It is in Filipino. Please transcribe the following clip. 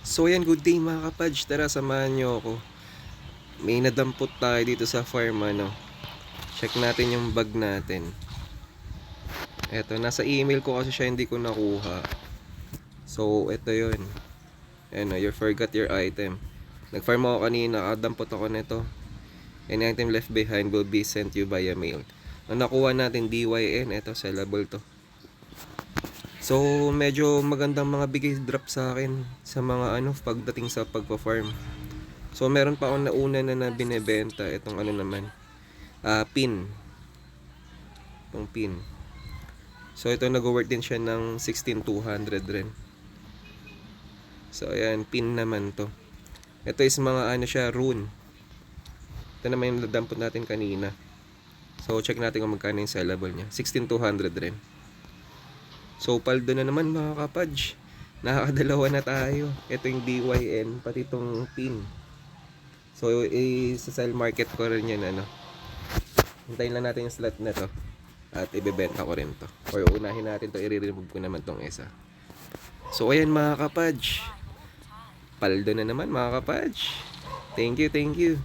So yan, good day mga kapadge. Tara, samahan nyo ako. May nadampot tayo dito sa farm, ano. Check natin yung bag natin. Eto, nasa email ko kasi siya, hindi ko nakuha. So, eto yun. Ano, you forgot your item. Nag-farm ako kanina, dampot ako nito. Any item left behind will be sent you via mail. Ang nakuha natin, DYN. Eto, sellable to. So, medyo magandang mga bigay drop sa akin sa mga pagdating sa pagpa-farm. So, meron pa akong nauna na binebenta. Itong naman, pin. Itong pin. So, ito nag-work din siya ng 16,200 rin. So, ayan, pin naman to. Ito is mga siya, rune. Ito naman yung nadampot natin kanina. So, check natin kung magkano yung sellable niya. 16,200 rin. So, paldo na naman mga kapadge. Nakakadalawa na tayo. Ito yung DYN, pati itong pin. So, sa-sell market ko rin yan, Hintayin lang natin yung slot na to. At ibebenta ko rin to. Or unahin natin to, i-remove ko naman tong isa. So, ayan mga kapadge. Paldo na naman mga kapadge. Thank you, thank you.